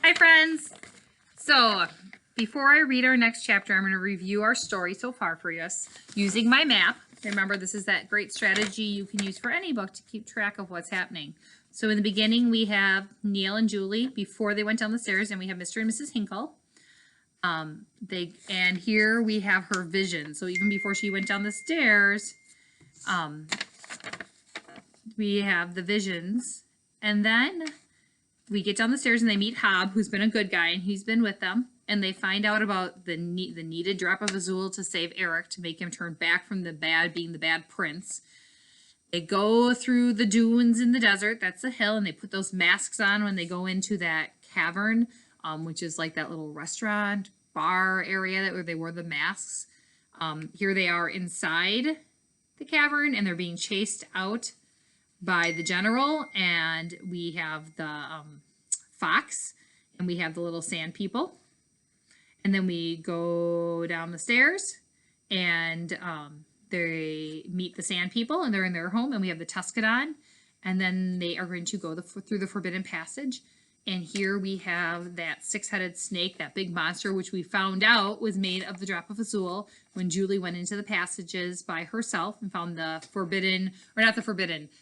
Hi friends! So before I read our next chapter, I'm going to review our story so far for us using my map. Remember, this is that great strategy you can use for any book to keep track of what's happening. So in the beginning we have Neil and Julie before they went down the stairs, and we have Mr. and Mrs. Hinkle. And here we have her vision. So even before she went down the stairs, we have the visions, and then we get down the stairs and they meet Hob, who's been a good guy, and he's been with them. And they find out about the needed drop of Azul to save Eric, to make him turn back from being the bad prince. They go through the dunes in the desert, that's the hill, and they put those masks on when they go into that cavern, which is like that little restaurant, bar area where they wore the masks. Here they are inside the cavern, and they're being chased out by the general, and we have the fox, and we have the little sand people. And then we go down the stairs, and they meet the sand people, and they're in their home, and we have the Tuscadon, and then they are going to go through the Forbidden Passage. And here we have that six-headed snake, that big monster, which we found out was made of the drop of Azul when Julie went into the passages by herself and found the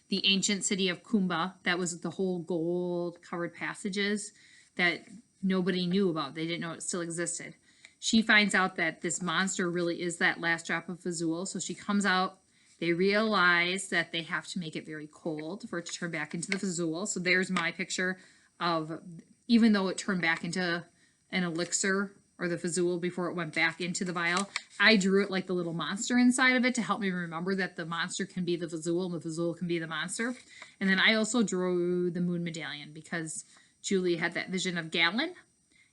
the ancient city of Koomba. That was the whole gold-covered passages that nobody knew about. They didn't know it still existed. She finds out that this monster really is that last drop of Azul, so she comes out. They realize that they have to make it very cold for it to turn back into the Azul. So there's my picture of, even though it turned back into an elixir or the Fazul before it went back into the vial, I drew it like the little monster inside of it to help me remember that the monster can be the Fazul and the Fazul can be the monster. And then I also drew the moon medallion because Julie had that vision of Galen,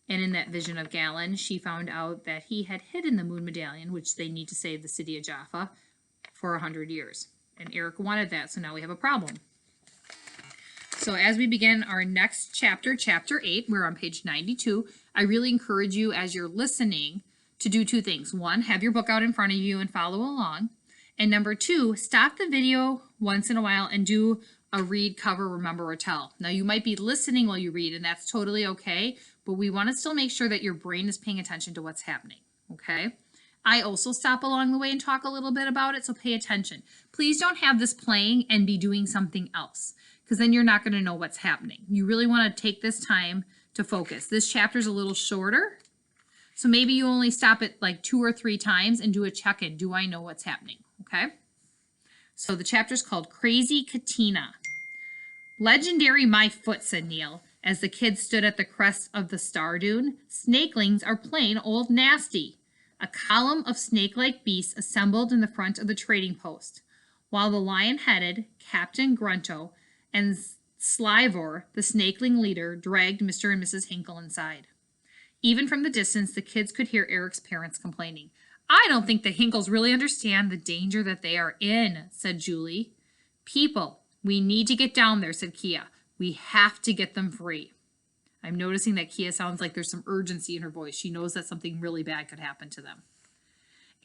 and in that vision of Galen she found out that he had hidden the moon medallion, which they need to save the city of Jaffa, for 100 years. And Eric wanted that, so now we have a problem. So as we begin our next chapter, chapter 8, we're on page 92. I really encourage you as you're listening to do two things. One, have your book out in front of you and follow along. And number two, stop the video once in a while and do a read, cover, remember, or tell. Now you might be listening while you read, and that's totally okay, but we want to still make sure that your brain is paying attention to what's happening, okay? I also stop along the way and talk a little bit about it, so pay attention. Please don't have this playing and be doing something else, because then you're not going to know what's happening. You really want to take this time to focus. This chapter is a little shorter, so maybe you only stop it like 2 or 3 times and do a check-in. Do I know what's happening? Okay? So the chapter is called Crazy Katina. Legendary my foot, said Neil, as the kids stood at the crest of the star dune. Snakelings are plain old nasty. A column of snake-like beasts assembled in the front of the trading post, while the lion-headed Captain Grunto and Slivor, the snakeling leader, dragged Mr. and Mrs. Hinkle inside. Even from the distance, the kids could hear Eric's parents complaining. I don't think the Hinkles really understand the danger that they are in, said Julie. People, we need to get down there, said Kia. We have to get them free. I'm noticing that Kia sounds like there's some urgency in her voice. She knows that something really bad could happen to them.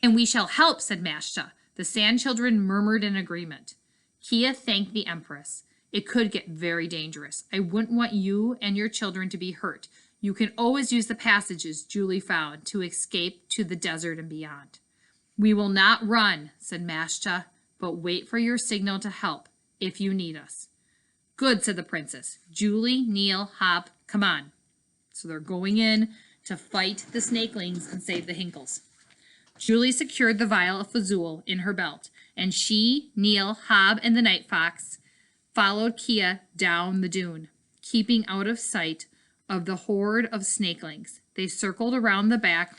And we shall help, said Mashta. The Sand Children murmured in agreement. Kia thanked the Empress. It could get very dangerous. I wouldn't want you and your children to be hurt. You can always use the passages Julie found to escape to the desert and beyond. We will not run, said Mashta, but wait for your signal to help if you need us. Good, said the princess. Julie, Neil, Hop, come on. So they're going in to fight the snakelings and save the Hinkles. Julie secured the vial of Fazul in her belt, and she, Neil, Hob, and the Night Fox followed Kia down the dune, keeping out of sight of the horde of snakelings. They circled around the back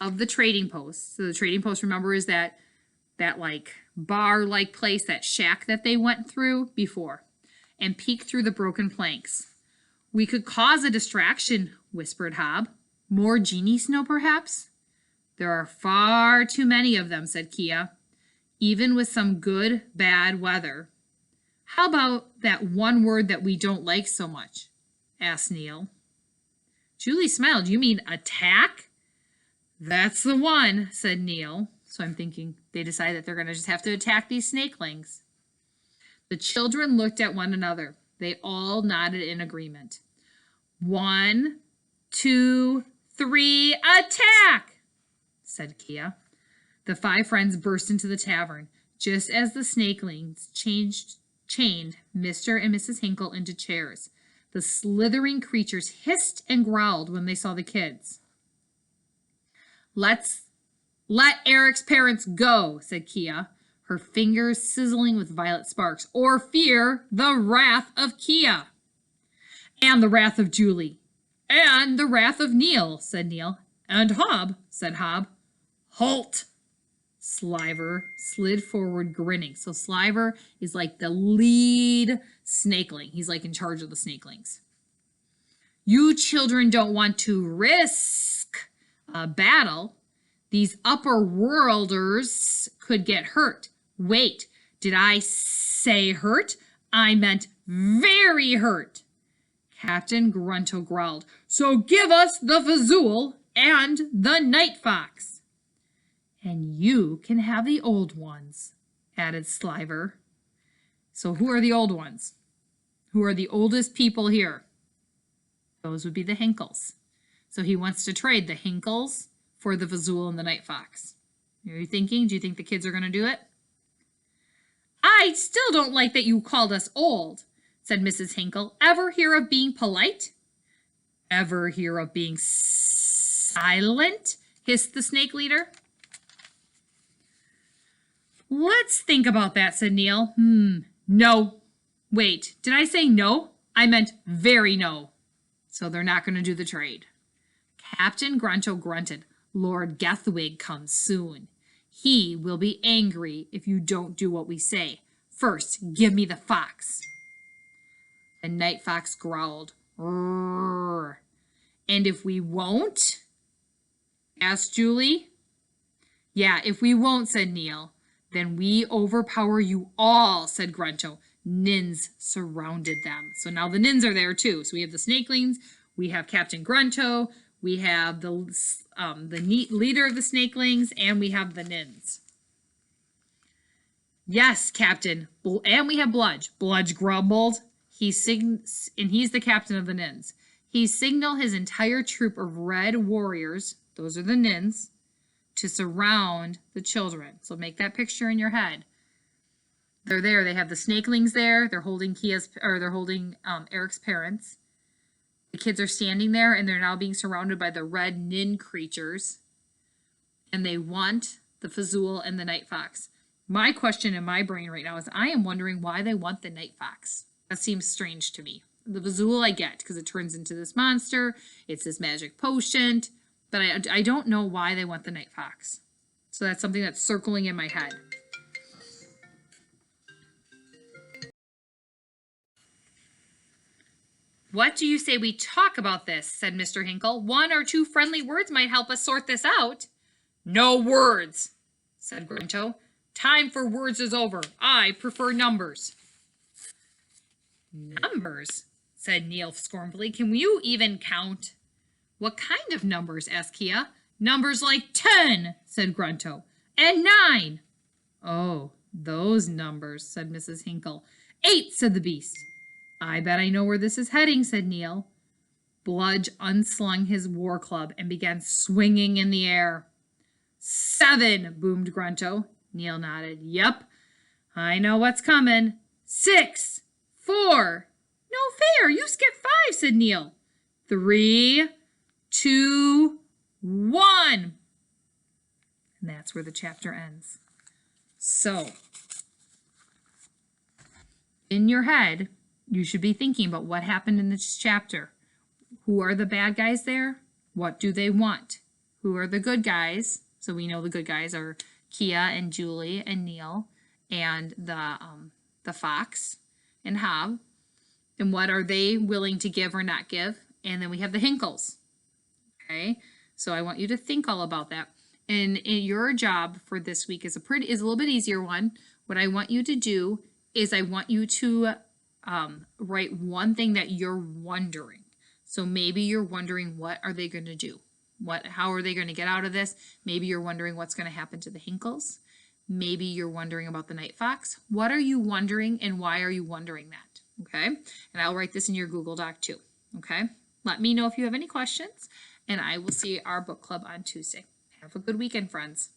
of the trading post. So the trading post, remember, is that like bar-like place, that shack that they went through before, and peeked through the broken planks. We could cause a distraction, whispered Hob. More genie snow, perhaps? There are far too many of them, said Kia, even with some good, bad weather. How about that one word that we don't like so much? Asked Neil. Julie smiled. You mean attack? That's the one, said Neil. So I'm thinking they decide that they're going to just have to attack these snakelings. The children looked at one another. They all nodded in agreement. 1, 2, 3, attack, said Kia. The 5 friends burst into the tavern, just as the snakelings chained Mr. and Mrs. Hinkle into chairs. The slithering creatures hissed and growled when they saw the kids. Let Eric's parents go, said Kia, her fingers sizzling with violet sparks, or fear the wrath of Kia. And the wrath of Julie. And the wrath of Neil, said Neil. And Hob, said Hob. Halt! Sliver slid forward, grinning. So Sliver is like the lead snakeling. He's like in charge of the snakelings. You children don't want to risk a battle. These upper worlders could get hurt. Wait, did I say hurt? I meant very hurt. Captain Grunto growled. So give us the Fazool and the Night Fox. And you can have the old ones, added Sliver. So who are the old ones? Who are the oldest people here? Those would be the Hinkles. So he wants to trade the Hinkles for the Fazool and the Night Fox. Are you thinking? Do you think the kids are going to do it? I still don't like that you called us old, said Mrs. Hinkle. Ever hear of being polite? Ever hear of being silent? Hissed the snake leader. Let's think about that, said Neil. No. Wait, did I say no? I meant very no. So they're not going to do the trade. Captain Grunto grunted. Lord Gethwig comes soon. He will be angry if you don't do what we say. First, give me the fox. The Night Fox growled. Rrrr. And if we won't? Asked Julie. Yeah, if we won't, said Neil. Then we overpower you all, said Grunto. Nins surrounded them. So now the Nins are there too. So we have the snakelings, we have Captain Grunto, we have the leader of the snakelings, and we have the Nins. Yes, Captain. And we have Bludge. Bludge grumbled. He's the captain of the Nins. He signaled his entire troop of red warriors, those are the Nins, to surround the children. So make that picture in your head. They're there. They have the snakelings there. They're holding Eric's parents. The kids are standing there, and they're now being surrounded by the red Nin creatures. And they want the Fazool and the Night Fox. My question in my brain right now is I am wondering why they want the Night Fox. That seems strange to me. The Fazool I get because it turns into this monster. It's this magic potion. But I don't know why they want the Night Fox. So that's something that's circling in my head. What do you say we talk about this, said Mr. Hinkle. 1 or 2 friendly words might help us sort this out. No words, said Grunto. Time for words is over. I prefer numbers. Numbers, said Neil scornfully. Can you even count? What kind of numbers, asked Kia. Numbers like 10, said Grunto. And 9. Oh, those numbers, said Mrs. Hinkle. 8, said the beast. I bet I know where this is heading, said Neil. Bludge unslung his war club and began swinging in the air. 7, boomed Grunto. Neil nodded. Yep, I know what's coming. 6, 4. No fair, you skipped 5, said Neil. 3, 2, 1. And that's where the chapter ends. So, in your head, you should be thinking about what happened in this chapter. Who are the bad guys there? What do they want? Who are the good guys? So we know the good guys are Kia and Julie and Neil and the fox and Hob. And what are they willing to give or not give? And then we have the Hinkles. Okay, so I want you to think all about that. And your job for this week is a little bit easier one. What I want you to do is I want you to write one thing that you're wondering. So maybe you're wondering, what are they going to do? How are they going to get out of this? Maybe you're wondering what's going to happen to the Hinkles. Maybe you're wondering about the Night Fox. What are you wondering and why are you wondering that? Okay, and I'll write this in your Google Doc too. Okay, Let me know if you have any questions, and I will see our book club on Tuesday. Have a good weekend, friends.